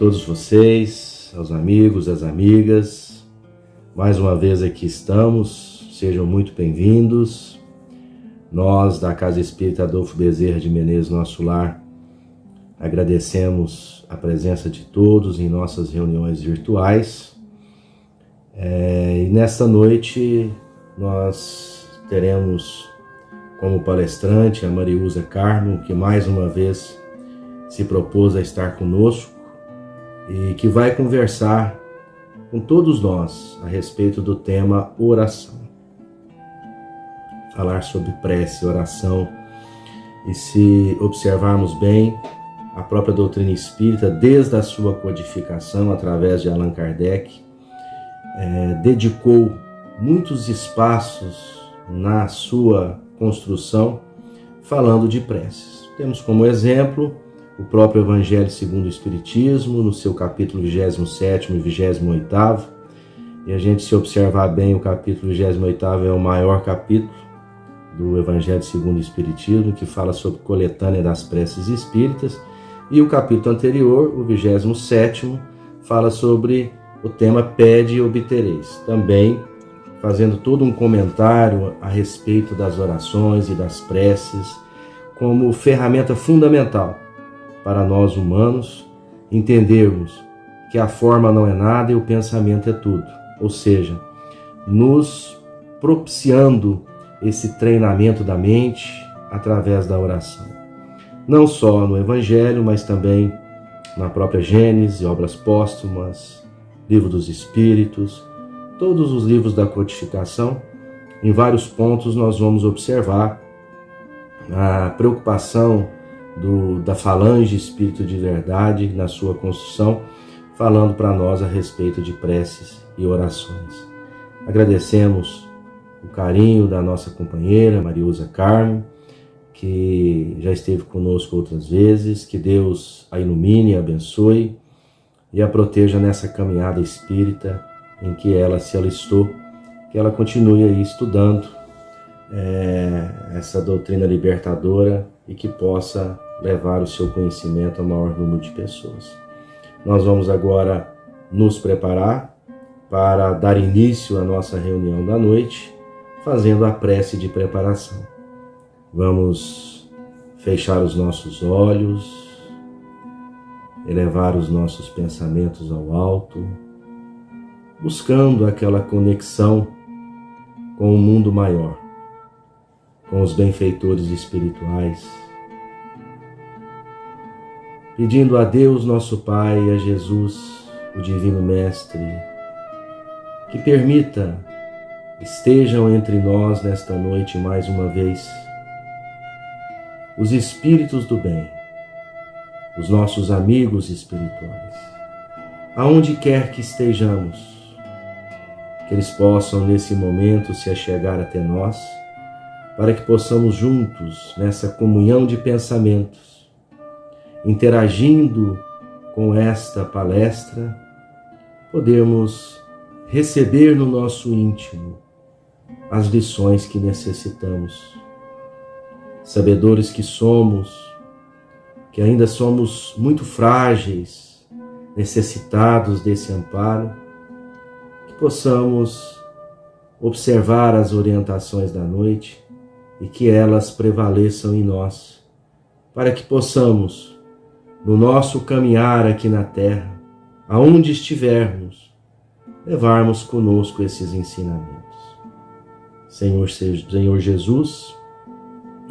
todos vocês, aos amigos, às amigas. Mais uma vez aqui estamos, sejam muito bem-vindos. Nós, da Casa Espírita Adolfo Bezerra de Menezes, Nosso Lar, agradecemos a presença de todos em nossas reuniões virtuais. E nesta noite nós teremos como palestrante a Mariusa Carmo, que mais uma vez se propôs a estar conosco e que vai conversar com todos nós a respeito do tema oração. Falar sobre prece, oração, e se observarmos bem, a própria doutrina espírita, desde a sua codificação através de Allan Kardec, dedicou muitos espaços na sua construção falando de preces. Temos como exemplo o próprio Evangelho segundo o Espiritismo, no seu capítulo 27º e 28º, e a gente, se observar bem, o capítulo 28º é o maior capítulo do Evangelho segundo o Espiritismo, que fala sobre coletânea das preces espíritas, e o capítulo anterior, o 27º, fala sobre o tema Pede e Obtereis, também fazendo todo um comentário a respeito das orações e das preces como ferramenta fundamental para nós humanos entendermos que a forma não é nada e o pensamento é tudo, ou seja, nos propiciando esse treinamento da mente através da oração. Não só no Evangelho, mas também na própria Gênese, Obras Póstumas, Livro dos Espíritos, todos os livros da codificação. Em vários pontos nós vamos observar a preocupação da falange Espírito de Verdade na sua construção, falando para nós a respeito de preces e orações. Agradecemos o carinho da nossa companheira Mariusa Carmo, que já esteve conosco outras vezes. Que Deus a ilumine, a abençoe e a proteja nessa caminhada espírita em que ela se alistou, que ela continue aí estudando essa doutrina libertadora e que possa levar o seu conhecimento ao maior número de pessoas. Nós vamos agora nos preparar para dar início à nossa reunião da noite, fazendo a prece de preparação. Vamos fechar os nossos olhos, elevar os nossos pensamentos ao alto, buscando aquela conexão com o mundo maior, com os benfeitores espirituais, pedindo a Deus nosso Pai e a Jesus, o Divino Mestre, que permita estejam entre nós nesta noite mais uma vez os espíritos do bem, os nossos amigos espirituais, aonde quer que estejamos, que eles possam nesse momento se achegar até nós, para que possamos juntos, nessa comunhão de pensamentos, interagindo com esta palestra, podermos receber no nosso íntimo as lições que necessitamos. Sabedores que somos, que ainda somos muito frágeis, necessitados desse amparo, que possamos observar as orientações da noite e que elas prevaleçam em nós, para que possamos, no nosso caminhar aqui na terra, aonde estivermos, levarmos conosco esses ensinamentos. Senhor Jesus,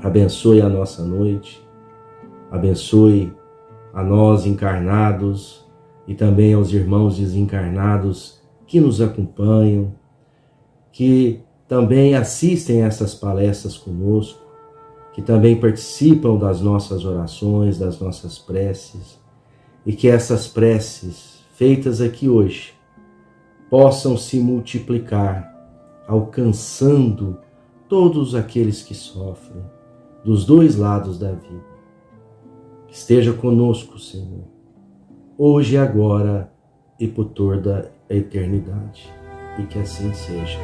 abençoe a nossa noite, abençoe a nós encarnados e também aos irmãos desencarnados que nos acompanham, que também assistem a essas palestras conosco, que também participam das nossas orações, das nossas preces, e que essas preces feitas aqui hoje possam se multiplicar, alcançando todos aqueles que sofrem, dos dois lados da vida. Esteja conosco, Senhor, hoje e agora e por toda a eternidade, e que assim seja.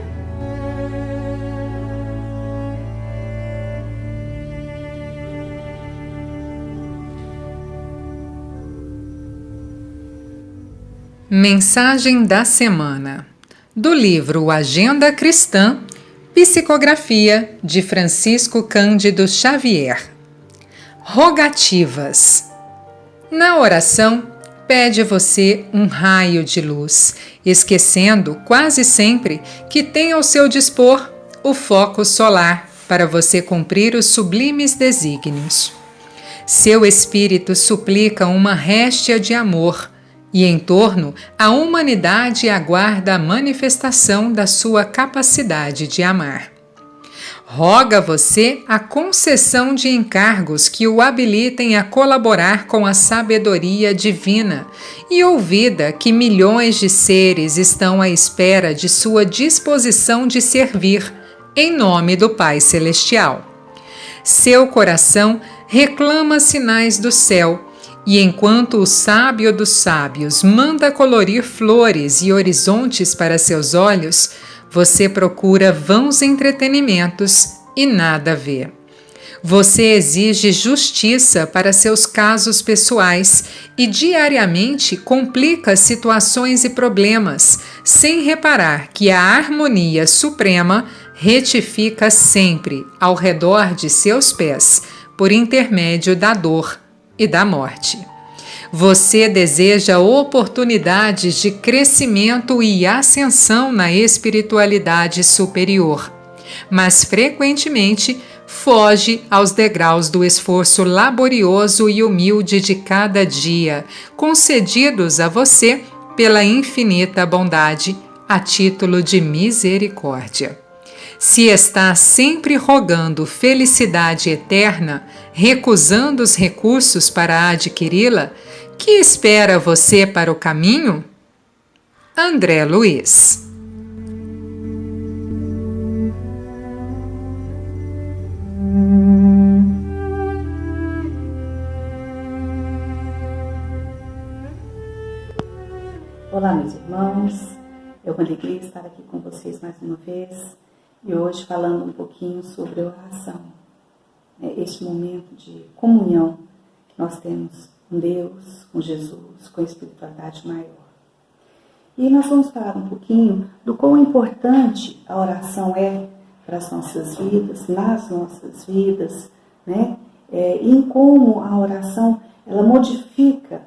Mensagem da semana do livro Agenda Cristã, psicografia de Francisco Cândido Xavier. Rogativas. Na oração, pede a você um raio de luz, esquecendo quase sempre que tem ao seu dispor o foco solar para você cumprir os sublimes desígnios. Seu espírito suplica uma réstia de amor e, em torno, a humanidade aguarda a manifestação da sua capacidade de amar. Roga a você a concessão de encargos que o habilitem a colaborar com a sabedoria divina e ouvida que milhões de seres estão à espera de sua disposição de servir, em nome do Pai Celestial. Seu coração reclama sinais do céu, e enquanto o sábio dos sábios manda colorir flores e horizontes para seus olhos, você procura vãos entretenimentos e nada vê. Você exige justiça para seus casos pessoais e diariamente complica situações e problemas, sem reparar que a harmonia suprema retifica sempre ao redor de seus pés, por intermédio da dor e da morte. Você deseja oportunidades de crescimento e ascensão na espiritualidade superior, mas frequentemente foge aos degraus do esforço laborioso e humilde de cada dia, concedidos a você pela infinita bondade, a título de misericórdia. Se está sempre rogando felicidade eterna, recusando os recursos para adquiri-la, que espera você para o caminho? André Luiz. Olá, meus irmãos, é uma alegria estar aqui com vocês mais uma vez e hoje falando um pouquinho sobre oração, este momento de comunhão que nós temos com Deus, com Jesus, com a espiritualidade maior. E nós vamos falar um pouquinho do quão importante a oração é para as nossas vidas, nas nossas vidas, né? E em como a oração ela modifica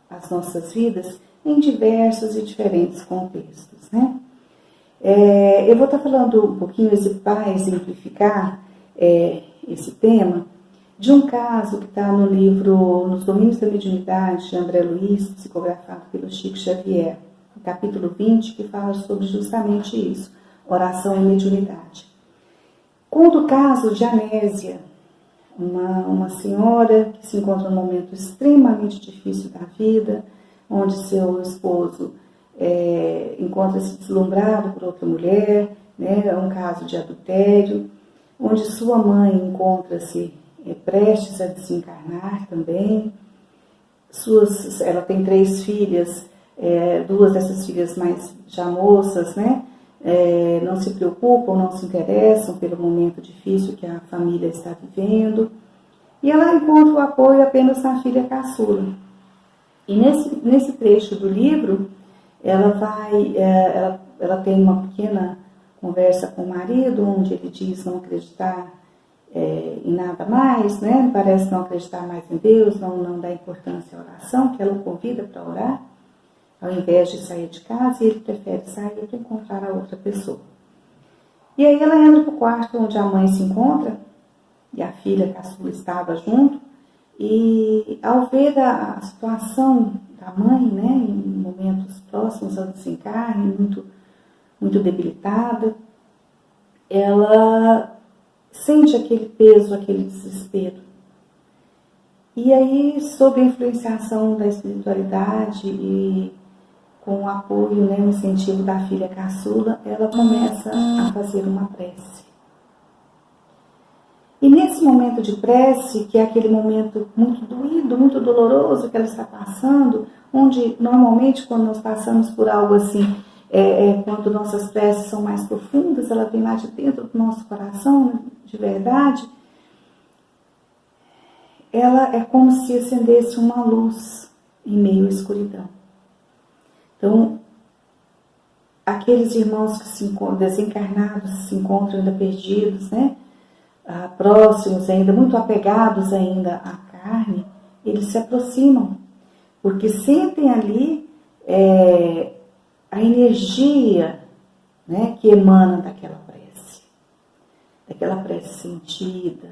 as nossas vidas em diversos e diferentes contextos, né? Eu vou estar falando um pouquinho para exemplificar esse tema de um caso que está no livro Nos Domínios da Mediunidade, de André Luiz, psicografado pelo Chico Xavier, no capítulo 20, que fala sobre justamente isso, oração e mediunidade. Conta o caso de Anésia, uma senhora que se encontra num momento extremamente difícil da vida, onde seu esposo encontra-se deslumbrado por outra mulher, né? É um caso de adultério, onde sua mãe encontra-se prestes a desencarnar também. Ela tem 3 filhas, 2 dessas filhas mais já moças, né? Não se preocupam, não se interessam pelo momento difícil que a família está vivendo. E ela encontra o apoio apenas na filha caçula. E nesse trecho do livro, ela tem uma pequena conversa com o marido, onde ele diz não acreditar em nada mais, né? Parece não acreditar mais em Deus, não dá importância à oração, que ela o convida para orar, ao invés de sair de casa, e ele prefere sair para encontrar a outra pessoa. E aí ela entra para o quarto onde a mãe se encontra, e a filha caçula estava junto, e ao ver a situação da mãe, né, em momentos próximos ao desencarne, muito debilitada, ela sente aquele peso, aquele desespero. E aí, sob a influenciação da espiritualidade e com o apoio, né, o incentivo da filha caçula, ela começa a fazer uma prece. E nesse momento de prece, que é aquele momento muito doído, muito doloroso que ela está passando, onde normalmente quando nós passamos por algo assim, quando nossas preces são mais profundas, ela vem lá de dentro do nosso coração, né, de verdade, ela é como se acendesse uma luz em meio à escuridão. Então, aqueles irmãos que se encontram, desencarnados, se encontram ainda perdidos, né? Próximos ainda, muito apegados ainda à carne, eles se aproximam, porque sentem ali a energia, né, que emana daquela prece sentida,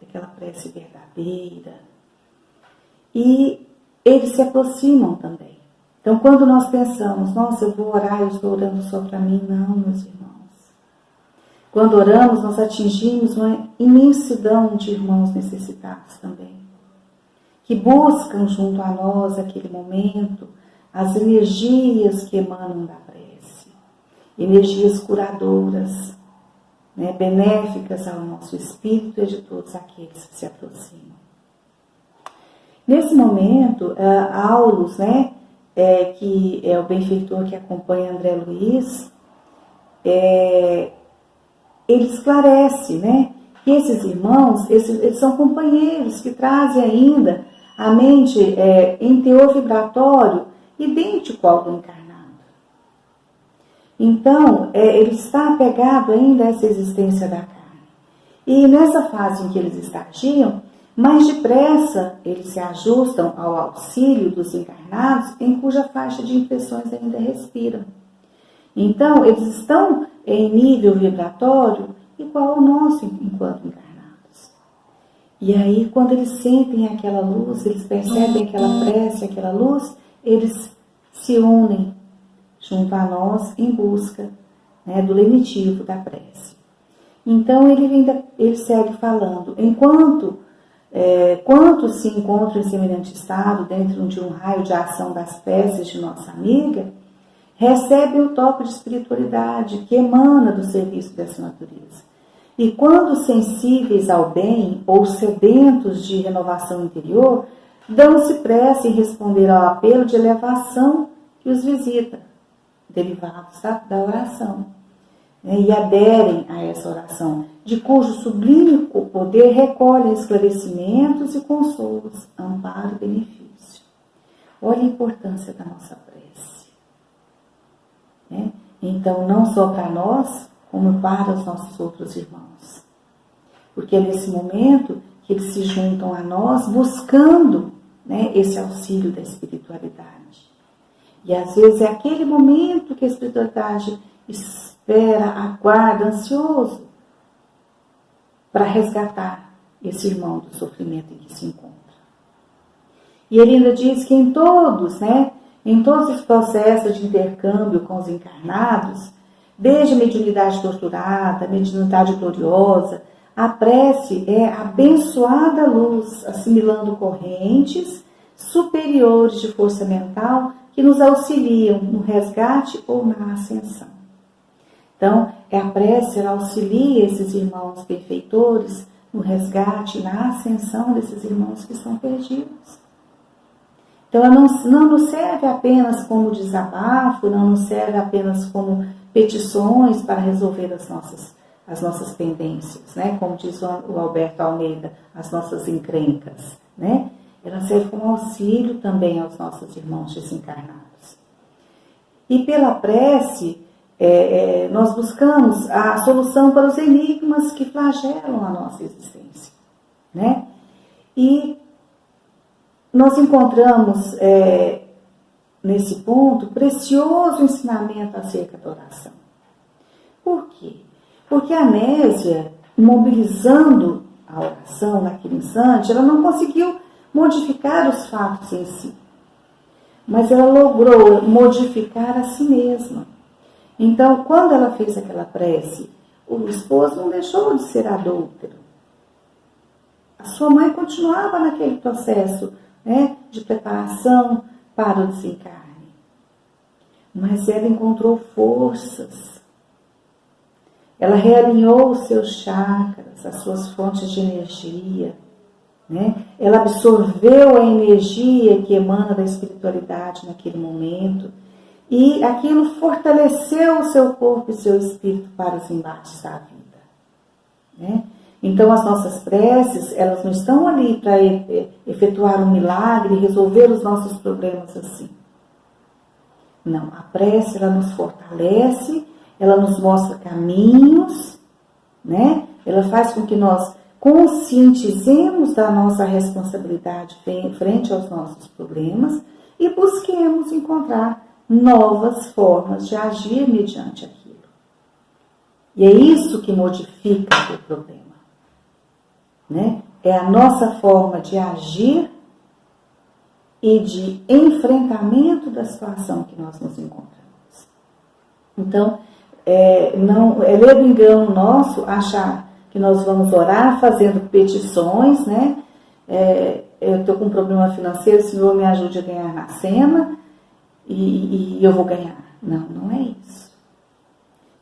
daquela prece verdadeira. E eles se aproximam também. Então, quando nós pensamos, nossa, eu vou orar, eu estou orando só para mim, não, meus irmãos. Quando oramos, nós atingimos uma imensidão de irmãos necessitados também, que buscam junto a nós, naquele momento, as energias que emanam da prece, energias curadoras, né, benéficas ao nosso espírito e de todos aqueles que se aproximam. Nesse momento, Aulus, né, que é o benfeitor que acompanha André Luiz, ele esclarece, né, que esses irmãos, eles são companheiros que trazem ainda a mente em teor vibratório idêntico ao do encarnado. Então, ele está apegado ainda a essa existência da carne. E nessa fase em que eles estagiam, mais depressa eles se ajustam ao auxílio dos encarnados em cuja faixa de impressões ainda respiram. Então, eles estão em nível vibratório igual ao nosso enquanto encarnados. E aí, quando eles sentem aquela luz, eles percebem aquela prece, aquela luz, eles se unem junto a nós em busca, né, do lenitivo da prece. Então, ele segue falando, quantos se encontram em semelhante estado dentro de um raio de ação das preces de nossa amiga, recebem o toque de espiritualidade que emana do serviço dessa natureza. E quando sensíveis ao bem ou sedentos de renovação interior, dão-se pressa em responder ao apelo de elevação que os visita, derivados da oração, né, e aderem a essa oração, de cujo sublime poder recolhem esclarecimentos e consolos, amparo e benefício. Olha a importância da nossa prece. Né? Então, não só para nós, como para os nossos outros irmãos. Porque é nesse momento que eles se juntam a nós, buscando, né, esse auxílio da espiritualidade. E às vezes é aquele momento que a espiritualidade espera, aguarda, ansioso, para resgatar esse irmão do sofrimento em que se encontra. E ele ainda diz que em todos os processos de intercâmbio com os encarnados, desde a mediunidade torturada, a mediunidade gloriosa, a prece é abençoada luz, assimilando correntes superiores de força mental que nos auxiliam no resgate ou na ascensão. Então, a prece, ela auxilia esses irmãos benfeitores no resgate e na ascensão desses irmãos que estão perdidos. Então, ela não nos serve apenas como desabafo, não nos serve apenas como petições para resolver as nossas pendências, né? Como diz o Alberto Almeida, as nossas encrencas, né? Ela serve como auxílio também aos nossos irmãos desencarnados. E pela prece, nós buscamos a solução para os enigmas que flagelam a nossa existência, né? E nós encontramos nesse ponto precioso ensinamento acerca da oração. Por quê? Porque a Nésia, mobilizando a oração naquele instante, ela não conseguiu modificar os fatos em si, mas ela logrou modificar a si mesma. Então, quando ela fez aquela prece, o esposo não deixou de ser adúltero. A sua mãe continuava naquele processo, né, de preparação para o desencarne. Mas ela encontrou forças. Ela realinhou os seus chakras, as suas fontes de energia, né? Ela absorveu a energia que emana da espiritualidade naquele momento e aquilo fortaleceu o seu corpo e seu espírito para os embates da vida, né? Então, as nossas preces, elas não estão ali para efetuar um milagre, resolver os nossos problemas assim. Não, a prece, ela nos fortalece, ela nos mostra caminhos, né? Ela faz com que nós conscientizemos da nossa responsabilidade frente aos nossos problemas e busquemos encontrar novas formas de agir mediante aquilo. E é isso que modifica o problema, né? É a nossa forma de agir e de enfrentamento da situação que nós nos encontramos. Então, não é ledo engano nosso achar que nós vamos orar fazendo petições, né? Eu estou com um problema financeiro, o Senhor me ajude a ganhar na cena e eu vou ganhar. Não, não é isso.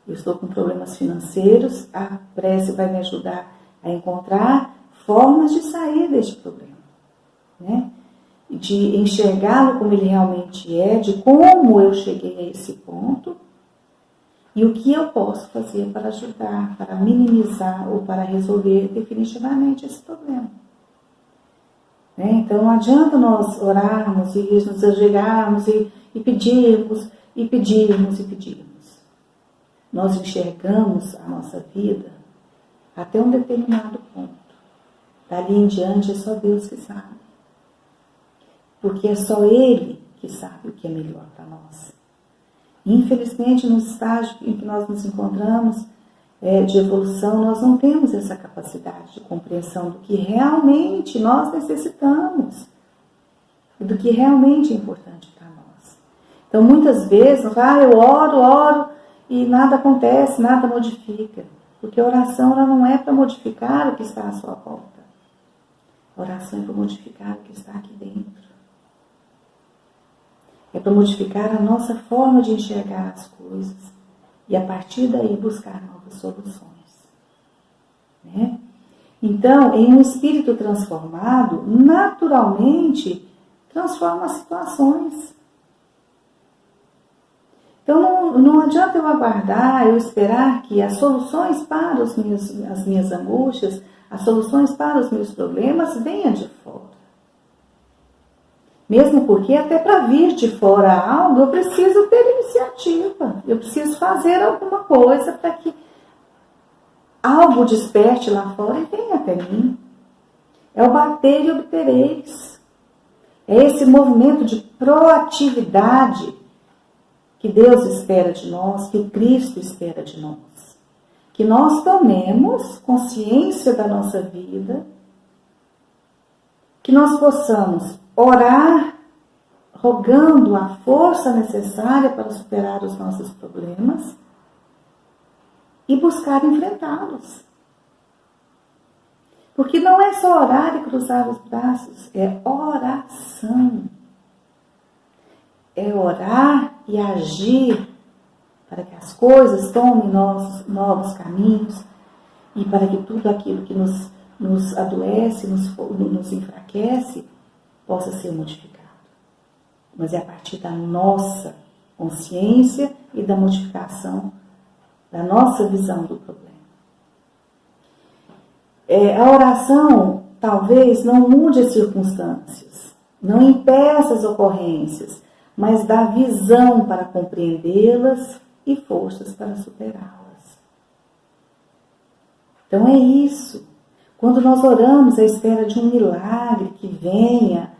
Eu estou com problemas financeiros, a prece vai me ajudar a encontrar formas de sair deste problema, né? De enxergá-lo como ele realmente é, de como eu cheguei a esse ponto e o que eu posso fazer para ajudar, para minimizar ou para resolver definitivamente esse problema. Né? Então não adianta nós orarmos e nos ajoelharmos e pedirmos, e pedirmos, e pedirmos. Nós enxergamos a nossa vida até um determinado ponto. Dali em diante é só Deus que sabe. Porque é só Ele que sabe o que é melhor para nós. Infelizmente, no estágio em que nós nos encontramos de evolução, nós não temos essa capacidade de compreensão do que realmente nós necessitamos e do que realmente é importante para nós. Então, muitas vezes, eu oro e nada acontece, nada modifica. Porque a oração ela não é para modificar o que está à sua volta. A oração é para modificar o que está aqui dentro. É para modificar a nossa forma de enxergar as coisas e a partir daí buscar novas soluções. Né? Então, em um espírito transformado, naturalmente transforma as situações. Então, não adianta eu aguardar, eu esperar que as soluções para as minhas angústias, as soluções para os meus problemas venham de fora. Mesmo porque até para vir de fora algo, eu preciso ter iniciativa. Eu preciso fazer alguma coisa para que algo desperte lá fora e venha até mim. É o bater e obtereis. É esse movimento de proatividade que Deus espera de nós, que o Cristo espera de nós. Que nós tomemos consciência da nossa vida, que nós possamos orar, rogando a força necessária para superar os nossos problemas e buscar enfrentá-los. Porque não é só orar e cruzar os braços, é oração. É orar e agir para que as coisas tomem novos caminhos e para que tudo aquilo que nos adoece, nos enfraquece, possa ser modificado. Mas é a partir da nossa consciência e da modificação da nossa visão do problema. A oração talvez não mude as circunstâncias, não impeça as ocorrências, mas dá visão para compreendê-las e forças para superá-las. Então é isso. Quando nós oramos à espera de um milagre que venha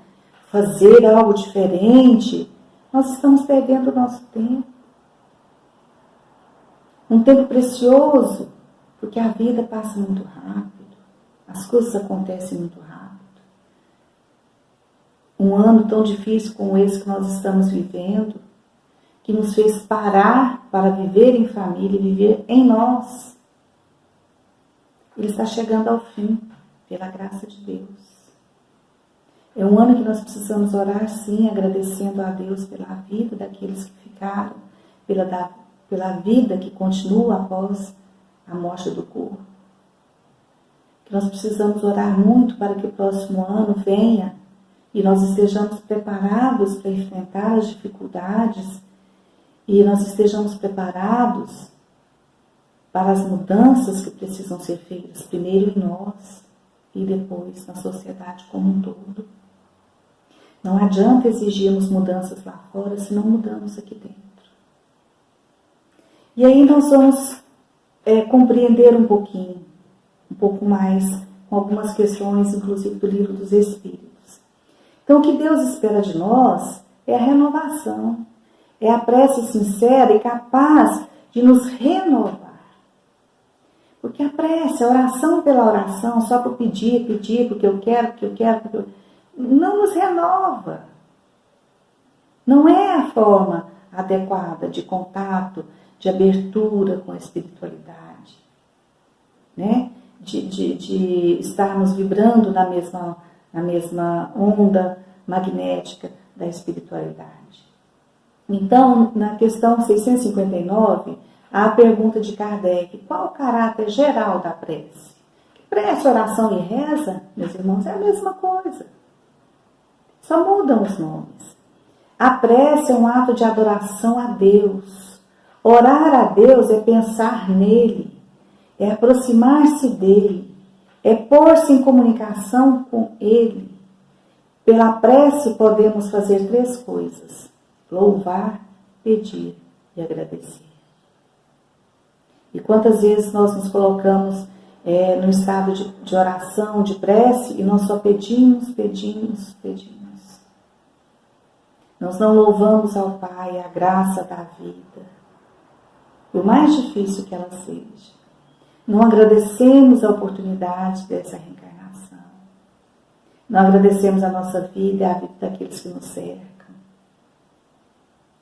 fazer algo diferente, nós estamos perdendo o nosso tempo. Um tempo precioso, porque a vida passa muito rápido, as coisas acontecem muito rápido. Um ano tão difícil como esse que nós estamos vivendo, que nos fez parar para viver em família e viver em nós, ele está chegando ao fim, pela graça de Deus. É um ano que nós precisamos orar, sim, agradecendo a Deus pela vida daqueles que ficaram, pela vida que continua após a morte do corpo. Que nós precisamos orar muito para que o próximo ano venha e nós estejamos preparados para enfrentar as dificuldades e nós estejamos preparados para as mudanças que precisam ser feitas, primeiro em nós e depois na sociedade como um todo. Não adianta exigirmos mudanças lá fora se não mudamos aqui dentro. E aí nós vamos compreender um pouco mais, com algumas questões, inclusive do Livro dos Espíritos. Então, o que Deus espera de nós é a renovação, é a prece sincera e capaz de nos renovar. Porque a prece, a oração pela oração, só por pedir, porque eu quero, não nos renova. Não é a forma adequada de contato, de abertura com a espiritualidade, né? De estarmos vibrando na mesma onda magnética da espiritualidade. Então, na questão 659, há a pergunta de Kardec: qual o caráter geral da prece? Prece, oração e reza, meus irmãos, é a mesma coisa. Só mudam os nomes. A prece é um ato de adoração a Deus. Orar a Deus é pensar nele, é aproximar-se dele, é pôr-se em comunicação com ele. Pela prece podemos fazer 3 coisas: louvar, pedir e agradecer. E quantas vezes nós nos colocamos no estado de oração, de prece, e nós só pedimos. Nós não louvamos ao Pai a graça da vida, por mais difícil que ela seja. Não agradecemos a oportunidade dessa reencarnação. Não agradecemos a nossa vida e a vida daqueles que nos cercam.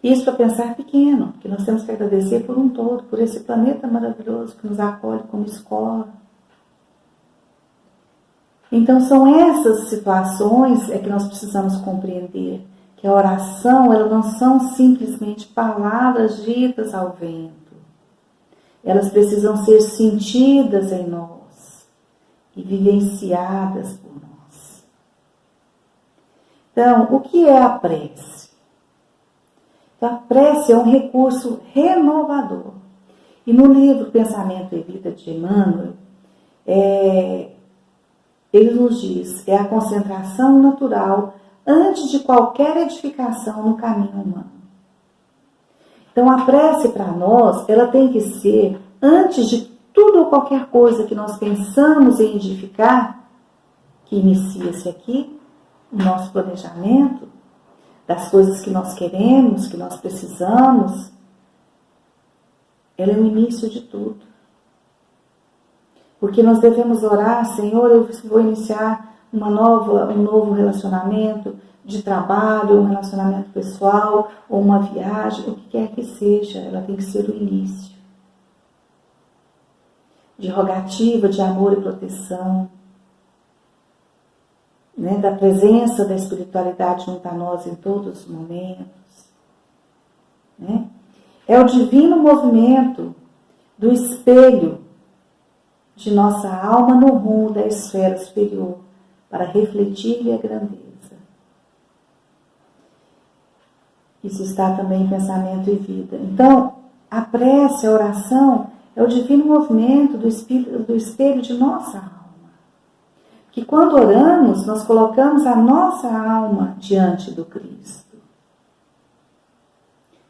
Isso para pensar pequeno, porque nós temos que agradecer por um todo, por esse planeta maravilhoso que nos acolhe como escola. Então são essas situações que nós precisamos compreender, que a oração, elas não são simplesmente palavras ditas ao vento. Elas precisam ser sentidas em nós e vivenciadas por nós. Então, o que é a prece? Então, a prece é um recurso renovador. E no livro Pensamento e Vida de Emmanuel, ele nos diz, é a concentração natural antes de qualquer edificação no caminho humano. Então, a prece para nós, ela tem que ser, antes de tudo ou qualquer coisa que nós pensamos em edificar, que inicia-se aqui, o nosso planejamento, das coisas que nós queremos, que nós precisamos, ela é o início de tudo. Porque nós devemos orar: Senhor, eu vou iniciar um novo relacionamento de trabalho, um relacionamento pessoal, ou uma viagem, o que quer que seja, ela tem que ser o início. De rogativa, de amor e proteção, né, da presença da espiritualidade junto a nós em todos os momentos. Né? É o divino movimento do espelho de nossa alma no rumo da esfera superior, para refletir-lhe a grandeza. Isso está também em Pensamento e Vida. Então, a prece, a oração, é o divino movimento do espelho de nossa alma. Que quando oramos, nós colocamos a nossa alma diante do Cristo.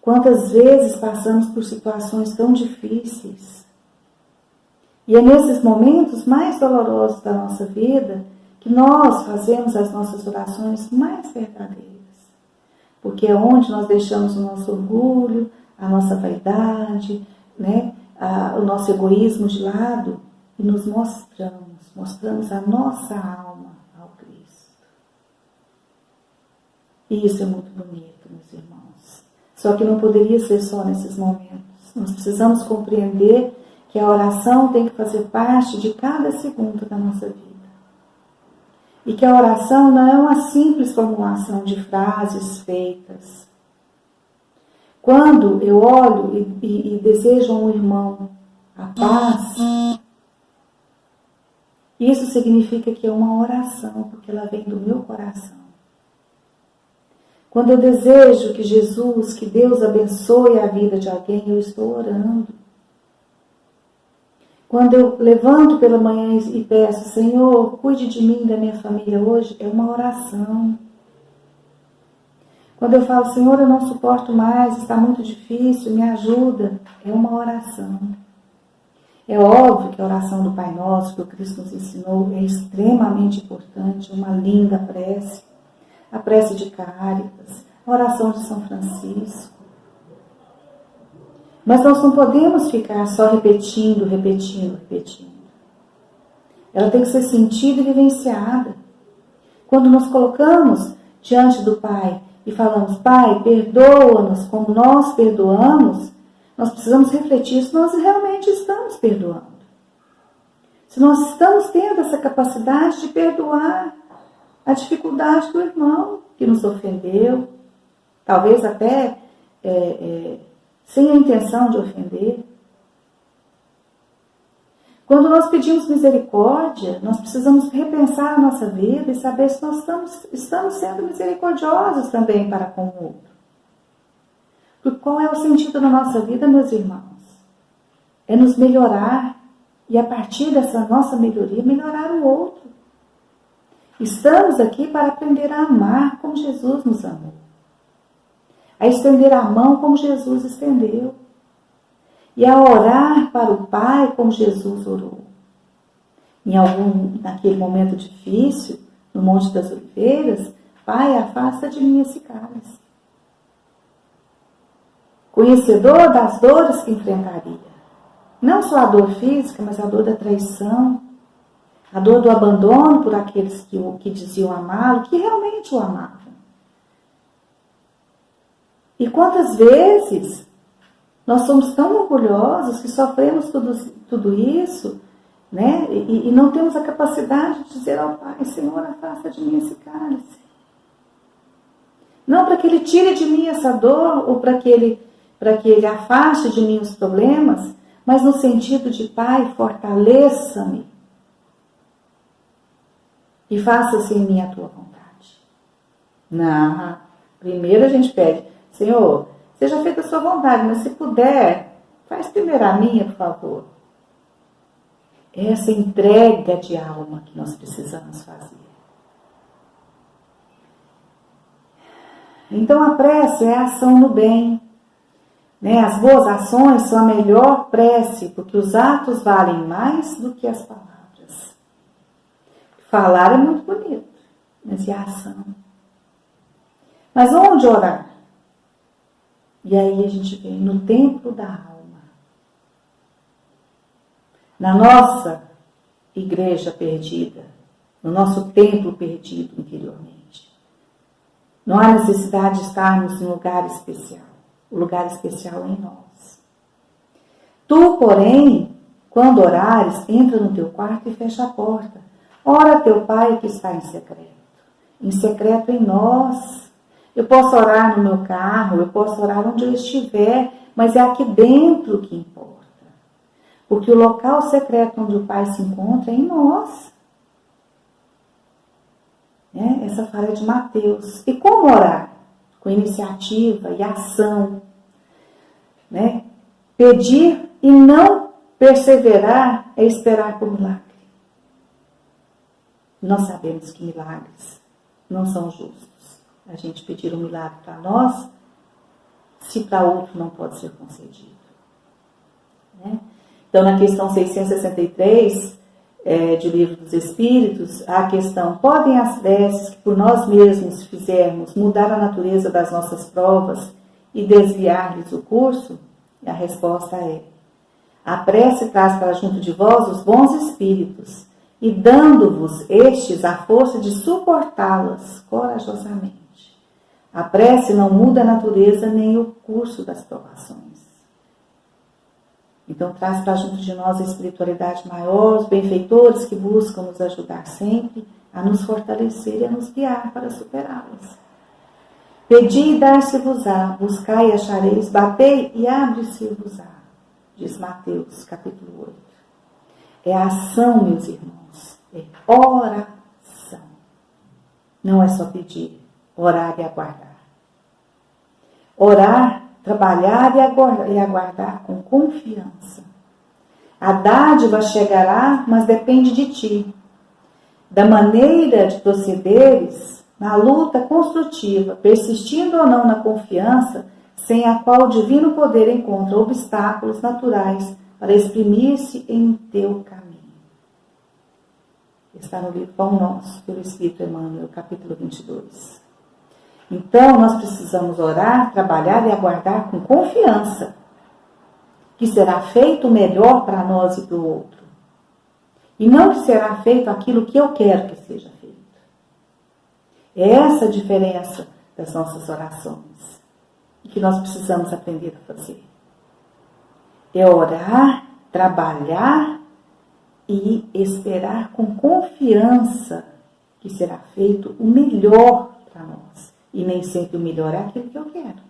Quantas vezes passamos por situações tão difíceis. E é nesses momentos mais dolorosos da nossa vida que nós fazemos as nossas orações mais verdadeiras. Porque é onde nós deixamos o nosso orgulho, a nossa vaidade, né, o nosso egoísmo de lado e nos mostramos a nossa alma ao Cristo. E isso é muito bonito, meus irmãos. Só que não poderia ser só nesses momentos. Nós precisamos compreender que a oração tem que fazer parte de cada segundo da nossa vida. E que a oração não é uma simples formulação de frases feitas. Quando eu olho e desejo a um irmão a paz, isso significa que é uma oração, porque ela vem do meu coração. Quando eu desejo que Jesus, que Deus abençoe a vida de alguém, eu estou orando. Quando eu levanto pela manhã e peço: Senhor, cuide de mim e da minha família hoje, é uma oração. Quando eu falo, Senhor, eu não suporto mais, está muito difícil, me ajuda, é uma oração. É óbvio que a oração do Pai Nosso, que o Cristo nos ensinou, é extremamente importante, uma linda prece. A prece de Cáritas, a oração de São Francisco. Mas nós não podemos ficar só repetindo. Ela tem que ser sentida e vivenciada. Quando nos colocamos diante do Pai e falamos, Pai, perdoa-nos como nós perdoamos, nós precisamos refletir se nós realmente estamos perdoando. Se nós estamos tendo essa capacidade de perdoar a dificuldade do irmão que nos ofendeu, talvez até sem a intenção de ofender. Quando nós pedimos misericórdia, nós precisamos repensar a nossa vida e saber se nós estamos sendo misericordiosos também para com o outro. Porque qual é o sentido da nossa vida, meus irmãos? É nos melhorar e a partir dessa nossa melhoria, melhorar o outro. Estamos aqui para aprender a amar como Jesus nos amou. A estender a mão como Jesus estendeu. E a orar para o Pai como Jesus orou. Naquele momento difícil, no Monte das Oliveiras, Pai, afasta de mim esse cálice. Conhecedor das dores que enfrentaria. Não só a dor física, mas a dor da traição, a dor do abandono por aqueles que diziam amá-lo, que realmente o amavam. E quantas vezes nós somos tão orgulhosos que sofremos tudo isso, né? E não temos a capacidade de dizer ao Pai, Senhor, afasta de mim esse cálice. Não para que Ele tire de mim essa dor, ou para que Ele afaste de mim os problemas, mas no sentido de, Pai, fortaleça-me e faça-se em mim a Tua vontade. Não, primeiro a gente pede, Senhor, seja feita a Sua vontade, mas se puder, faz primeiro a minha, por favor. Essa entrega de alma que nós precisamos fazer. Então a prece é a ação no bem. Né? As boas ações são a melhor prece, porque os atos valem mais do que as palavras. Falar é muito bonito, mas e a ação? Mas onde orar? E aí a gente vem no templo da alma. Na nossa igreja perdida, no nosso templo perdido interiormente. Não há necessidade de estarmos em um lugar especial. O lugar especial é em nós. Tu, porém, quando orares, entra no teu quarto e fecha a porta. Ora teu Pai que está em secreto em nós. Eu posso orar no meu carro, eu posso orar onde eu estiver, mas é aqui dentro que importa. Porque o local secreto onde o Pai se encontra é em nós. Essa fala é de Mateus. E como orar? Com iniciativa e ação. Né? Pedir e não perseverar é esperar por milagre. Nós sabemos que milagres não são justos. A gente pedir um milagre para nós, se para outro não pode ser concedido. Né? Então, na questão 663 de Livro dos Espíritos, a questão, podem as preces que por nós mesmos fizermos mudar a natureza das nossas provas e desviar-lhes o curso? E a resposta é, a prece traz para junto de vós os bons espíritos, e dando-vos estes a força de suportá-las corajosamente. A prece não muda a natureza nem o curso das provações. Então traz para junto de nós a espiritualidade maior, os benfeitores que buscam nos ajudar sempre a nos fortalecer e a nos guiar para superá-las. Pedi e dar-se-vos-á, buscai e achareis, batei e abre-se-vos-á, diz Mateus, capítulo 8. É a ação, meus irmãos, é oração. Não é só pedir, orar e aguardar. Orar, trabalhar e aguardar com confiança. A dádiva chegará, mas depende de ti. Da maneira de procederes, na luta construtiva, persistindo ou não na confiança, sem a qual o divino poder encontra obstáculos naturais para exprimir-se em teu caminho. Está no livro Pão Nosso, pelo Espírito Emmanuel, capítulo 22. Então, nós precisamos orar, trabalhar e aguardar com confiança que será feito o melhor para nós e para o outro. E não que será feito aquilo que eu quero que seja feito. É essa a diferença das nossas orações e que nós precisamos aprender a fazer. É orar, trabalhar e esperar com confiança que será feito o melhor para nós. E nem sempre o melhor é aquilo que eu quero.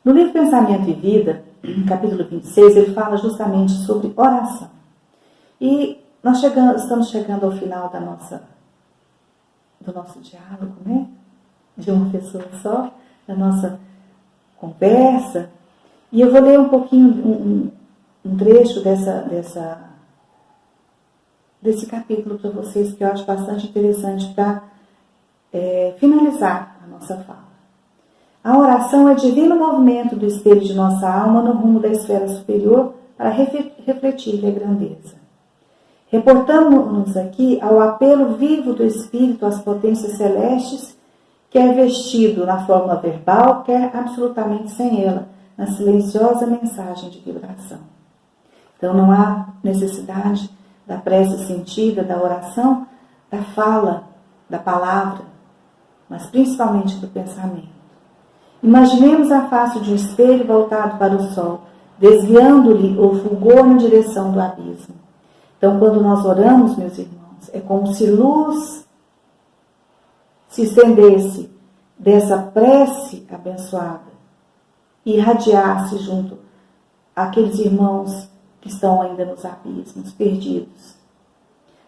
No livro Pensamento e Vida, capítulo 26, ele fala justamente sobre oração. E nós estamos chegando ao final do nosso diálogo, né? De uma pessoa só, da nossa conversa. E eu vou ler um pouquinho, um trecho desse capítulo para vocês, que eu acho bastante interessante para finalizar a nossa fala. A oração é divino movimento do espelho de nossa alma no rumo da esfera superior para refletir-lhe a grandeza. Reportamos-nos aqui ao apelo vivo do Espírito às potências celestes, quer vestido na forma verbal, quer absolutamente sem ela, na silenciosa mensagem de vibração. Então não há necessidade da prece sentida, da oração, da fala, da palavra, mas principalmente do pensamento. Imaginemos a face de um espelho voltado para o sol, desviando-lhe o fulgor na direção do abismo. Então, quando nós oramos, meus irmãos, é como se luz se estendesse dessa prece abençoada e irradiasse junto àqueles irmãos que estão ainda nos abismos, perdidos.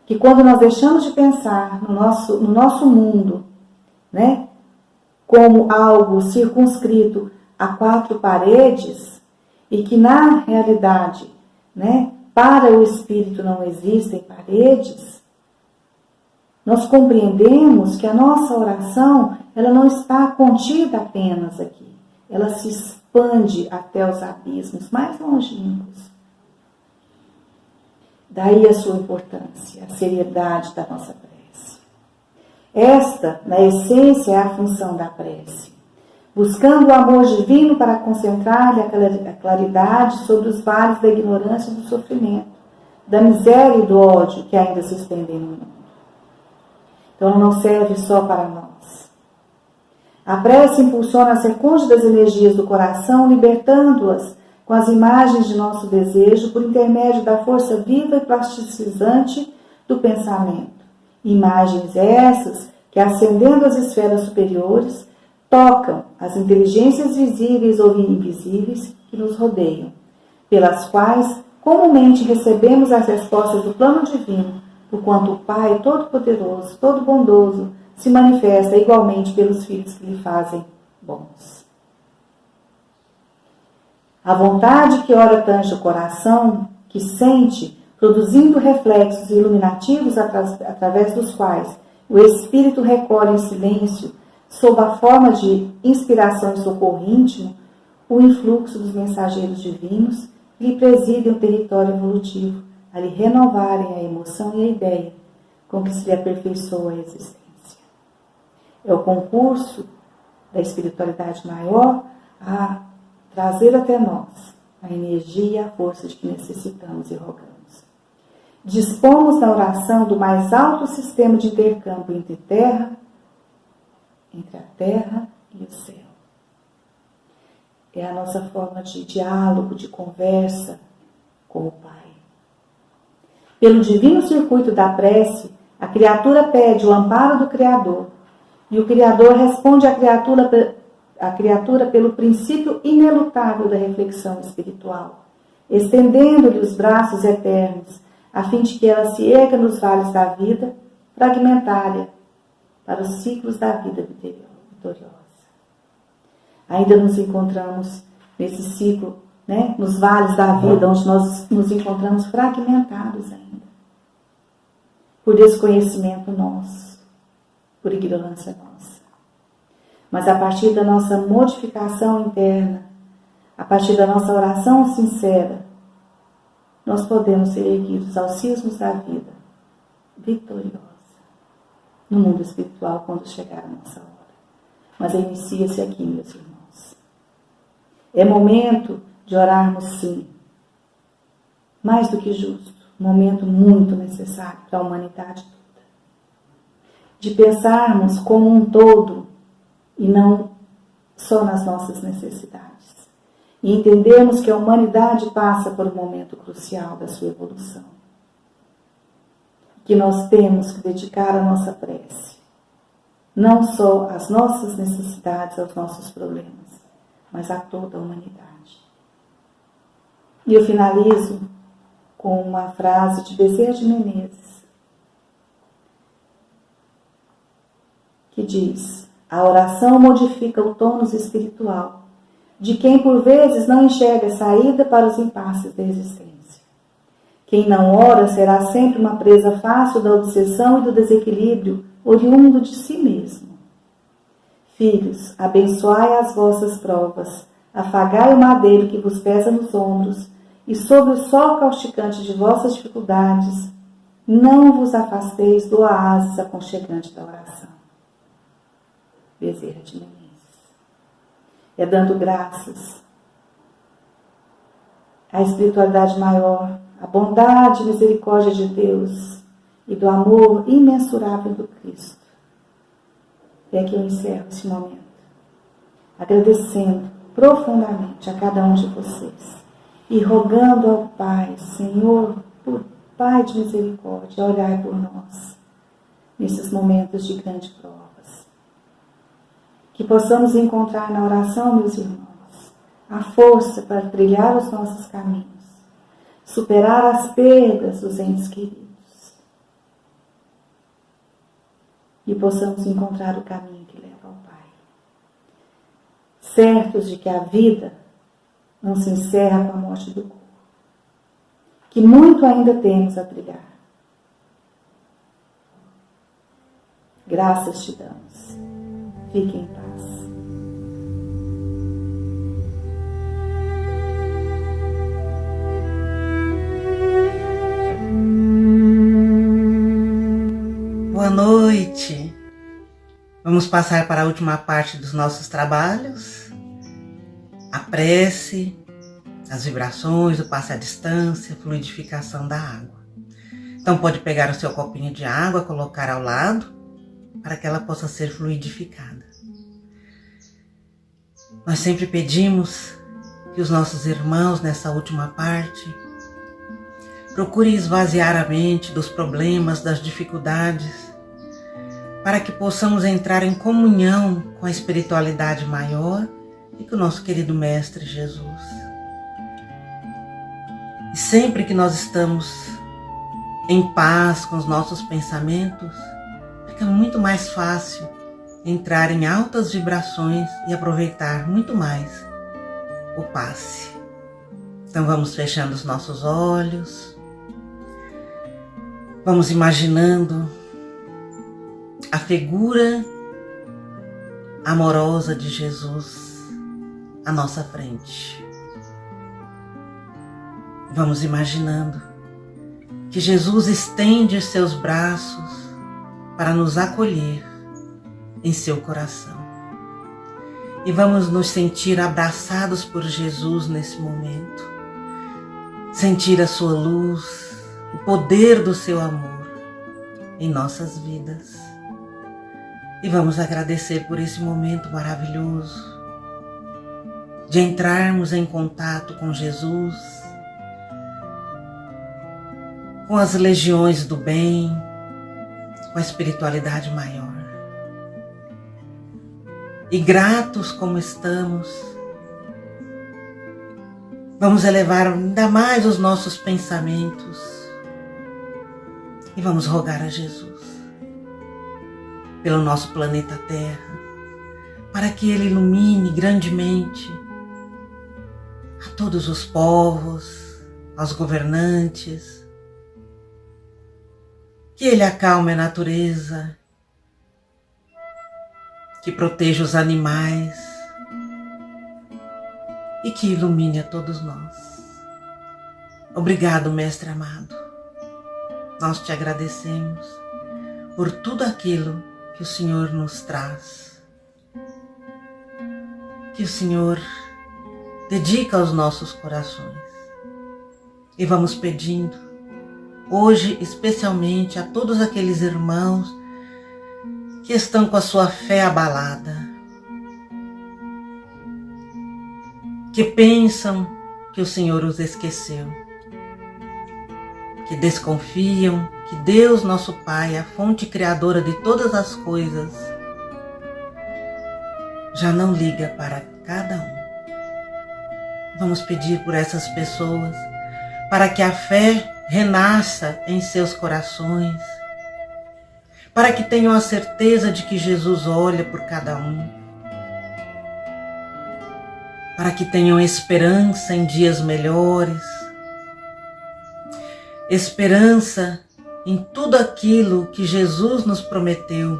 Que quando nós deixamos de pensar no nosso mundo, né, como algo circunscrito a 4 paredes, e que na realidade, né, para o espírito não existem paredes, nós compreendemos que a nossa oração, ela não está contida apenas aqui. Ela se expande até os abismos mais longínquos. Daí a sua importância, a seriedade da nossa prece. Esta, na essência, é a função da prece. Buscando o amor divino para concentrar-lhe a claridade sobre os vales da ignorância e do sofrimento, da miséria e do ódio que ainda se estendem no mundo. Então, não serve só para nós. A prece impulsiona as recônditas energias do coração, libertando-as com as imagens de nosso desejo por intermédio da força viva e plasticizante do pensamento. Imagens essas que, ascendendo às esferas superiores, tocam as inteligências visíveis ou invisíveis que nos rodeiam, pelas quais comumente recebemos as respostas do plano divino, porquanto o Pai Todo-Poderoso, Todo-Bondoso, se manifesta igualmente pelos filhos que lhe fazem bons. A vontade que ora tange o coração, que sente, produzindo reflexos iluminativos através dos quais o Espírito recolhe em silêncio, sob a forma de inspiração e socorro íntimo, o influxo dos mensageiros divinos que lhe presidem o território evolutivo, a lhe renovarem a emoção e a ideia com que se lhe aperfeiçoa a existência. É o concurso da espiritualidade maior a trazer até nós a energia e a força de que necessitamos e rogamos. Dispomos na oração do mais alto sistema de intercâmbio entre a terra e o céu. É a nossa forma de diálogo, de conversa com o Pai. Pelo divino circuito da prece, a criatura pede o amparo do Criador, e o Criador responde à criatura pelo princípio inelutável da reflexão espiritual, estendendo-lhe os braços eternos, a fim de que ela se erga nos vales da vida, fragmentária, para os ciclos da vida vitoriosa. Ainda nos encontramos nesse ciclo, né, nos vales da vida, onde nós nos encontramos fragmentados ainda. por desconhecimento nosso, por ignorância nossa. Mas a partir da nossa modificação interna, a partir da nossa oração sincera, nós podemos ser erguidos aos cismos da vida, vitoriosa, no mundo espiritual quando chegar a nossa hora. Mas inicia-se aqui, meus irmãos. É momento de orarmos sim, mais do que justo, momento muito necessário para a humanidade toda. De pensarmos como um todo e não só nas nossas necessidades. E entendermos que a humanidade passa por um momento crucial da sua evolução. Que nós temos que dedicar a nossa prece, não só às nossas necessidades, aos nossos problemas, mas a toda a humanidade. E eu finalizo com uma frase de Bezerra de Menezes, que diz: a oração modifica o tônus espiritual de quem por vezes não enxerga saída para os impasses da existência. Quem não ora será sempre uma presa fácil da obsessão e do desequilíbrio oriundo de si mesmo. Filhos, abençoai as vossas provas, afagai o madeiro que vos pesa nos ombros, e sobre o sol causticante de vossas dificuldades, não vos afasteis do oásis aconchegante da oração. Bezerra de Menezes. É dando graças à espiritualidade maior, à bondade e misericórdia de Deus e do amor imensurável do Cristo. É que eu encerro esse momento, agradecendo profundamente a cada um de vocês e rogando ao Pai, Senhor, por Pai de misericórdia, olhai por nós nesses momentos de grandes provas. Que possamos encontrar na oração, meus irmãos, a força para trilhar os nossos caminhos, superar as perdas dos entes queridos e possamos encontrar o caminho que leva ao Pai. Certos de que a vida não se encerra com a morte do corpo, que muito ainda temos a trilhar. Graças te damos. Fique em paz. Boa noite. Vamos passar para a última parte dos nossos trabalhos. A prece, as vibrações, o passe à distância, a fluidificação da água. Então pode pegar o seu copinho de água, colocar ao lado, para que ela possa ser fluidificada. Nós sempre pedimos que os nossos irmãos, nessa última parte, procurem esvaziar a mente dos problemas, das dificuldades, para que possamos entrar em comunhão com a espiritualidade maior e com o nosso querido Mestre Jesus. E sempre que nós estamos em paz com os nossos pensamentos, fica muito mais fácil entrar em altas vibrações e aproveitar muito mais o passe. Então vamos fechando os nossos olhos, vamos imaginando a figura amorosa de Jesus à nossa frente. Vamos imaginando que Jesus estende os seus braços para nos acolher em seu coração. E vamos nos sentir abraçados por Jesus nesse momento. Sentir a sua luz, o poder do seu amor em nossas vidas. E vamos agradecer por esse momento maravilhoso de entrarmos em contato com Jesus, com as legiões do bem, com a espiritualidade maior. E gratos como estamos, vamos elevar ainda mais os nossos pensamentos e vamos rogar a Jesus pelo nosso planeta Terra, para que Ele ilumine grandemente a todos os povos, aos governantes, que Ele acalme a natureza, que proteja os animais e que ilumine a todos nós. Obrigado, Mestre amado. Nós te agradecemos por tudo aquilo que o Senhor nos traz, que o Senhor dedica aos nossos corações. E vamos pedindo, hoje especialmente a todos aqueles irmãos que estão com a sua fé abalada, que pensam que o Senhor os esqueceu, que desconfiam que Deus, nosso Pai, a fonte criadora de todas as coisas, já não liga para cada um. Vamos pedir por essas pessoas, para que a fé renasça em seus corações, para que tenham a certeza de que Jesus olha por cada um, para que tenham esperança em dias melhores, esperança em tudo aquilo que Jesus nos prometeu,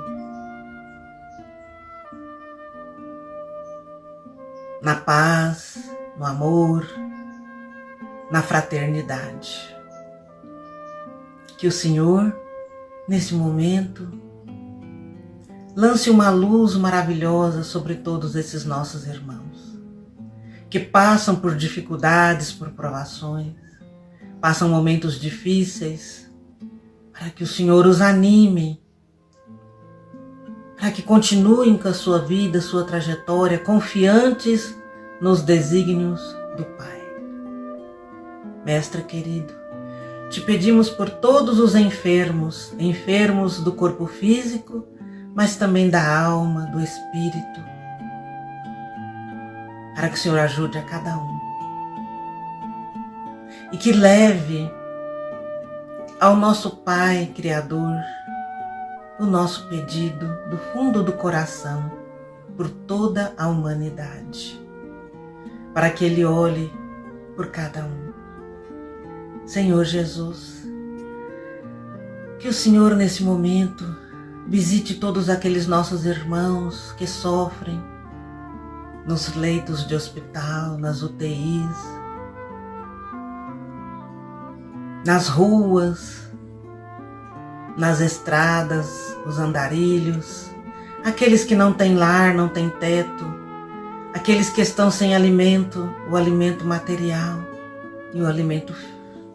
na paz, no amor, na fraternidade. Que o Senhor, nesse momento, lance uma luz maravilhosa sobre todos esses nossos irmãos, que passam por dificuldades, por provações, passam momentos difíceis, para que o Senhor os anime, para que continuem com a sua vida, sua trajetória, confiantes nos desígnios do Pai. Mestre querido, te pedimos por todos os enfermos, enfermos do corpo físico, mas também da alma, do espírito, para que o Senhor ajude a cada um. E que leve ao nosso Pai Criador o nosso pedido do fundo do coração por toda a humanidade, para que Ele olhe por cada um. Senhor Jesus, que o Senhor nesse momento visite todos aqueles nossos irmãos que sofrem nos leitos de hospital, nas UTIs, nas ruas, nas estradas, os andarilhos, aqueles que não têm lar, não têm teto, aqueles que estão sem alimento, o alimento material e o alimento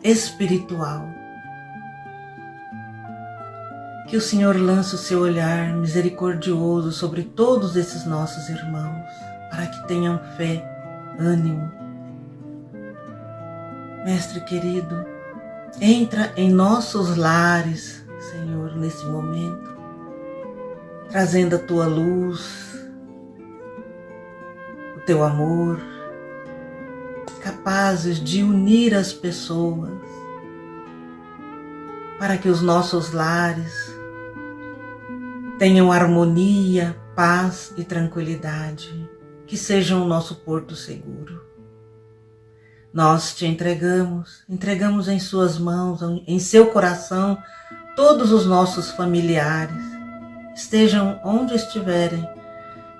espiritual. Que o Senhor lance o seu olhar misericordioso sobre todos esses nossos irmãos, para que tenham fé, ânimo. Mestre querido, entra em nossos lares, Senhor, nesse momento, trazendo a tua luz, o teu amor, capazes de unir as pessoas, para que os nossos lares tenham harmonia, paz e tranquilidade, que sejam o nosso porto seguro. Nós te entregamos em suas mãos, em seu coração, todos os nossos familiares, estejam onde estiverem,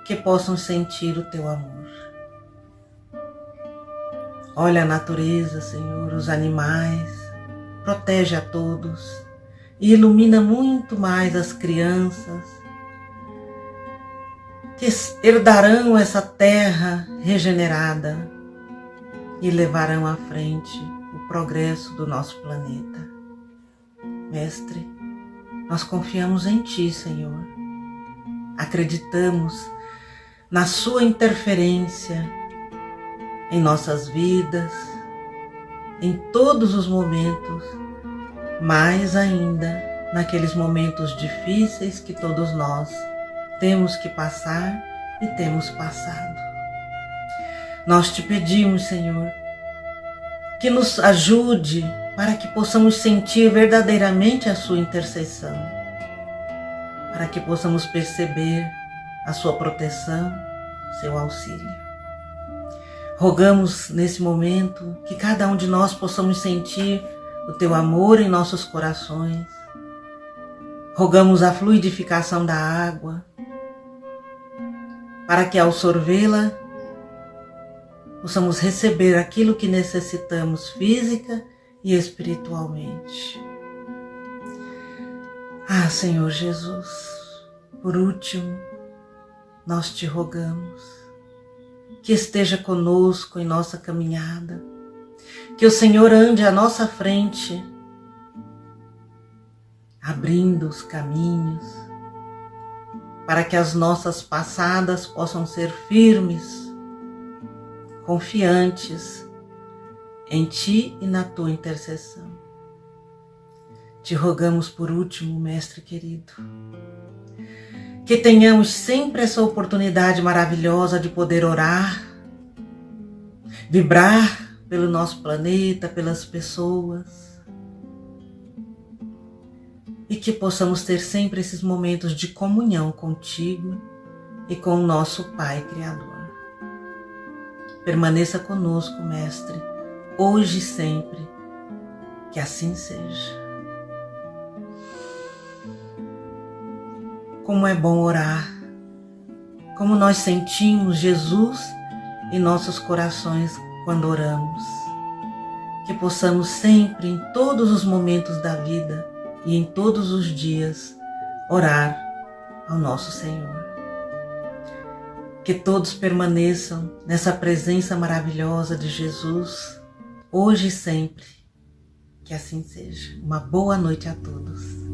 que possam sentir o teu amor. Olha a natureza, Senhor, os animais, protege a todos e ilumina muito mais as crianças que herdarão essa terra regenerada e levarão à frente o progresso do nosso planeta. Mestre, nós confiamos em Ti, Senhor. Acreditamos na Sua interferência em nossas vidas, em todos os momentos, mais ainda naqueles momentos difíceis que todos nós temos que passar e temos passado. Nós te pedimos, Senhor, que nos ajude para que possamos sentir verdadeiramente a sua intercessão, para que possamos perceber a sua proteção, seu auxílio. Rogamos nesse momento que cada um de nós possamos sentir o teu amor em nossos corações, Rogamos a fluidificação da água, para que ao sorvê-la, possamos receber aquilo que necessitamos física e espiritualmente. Ah, Senhor Jesus, por último, nós te rogamos que esteja conosco em nossa caminhada, que o Senhor ande à nossa frente, abrindo os caminhos, para que as nossas passadas possam ser firmes, confiantes em Ti e na Tua intercessão. Te rogamos por último, Mestre querido, que tenhamos sempre essa oportunidade maravilhosa de poder orar, vibrar pelo nosso planeta, pelas pessoas, e que possamos ter sempre esses momentos de comunhão contigo e com o nosso Pai Criador. Permaneça conosco, Mestre, hoje e sempre, que assim seja. Como é bom orar, como nós sentimos Jesus em nossos corações quando oramos. Que possamos sempre, em todos os momentos da vida e em todos os dias, orar ao nosso Senhor. Que todos permaneçam nessa presença maravilhosa de Jesus, hoje e sempre. Que assim seja. Uma boa noite a todos.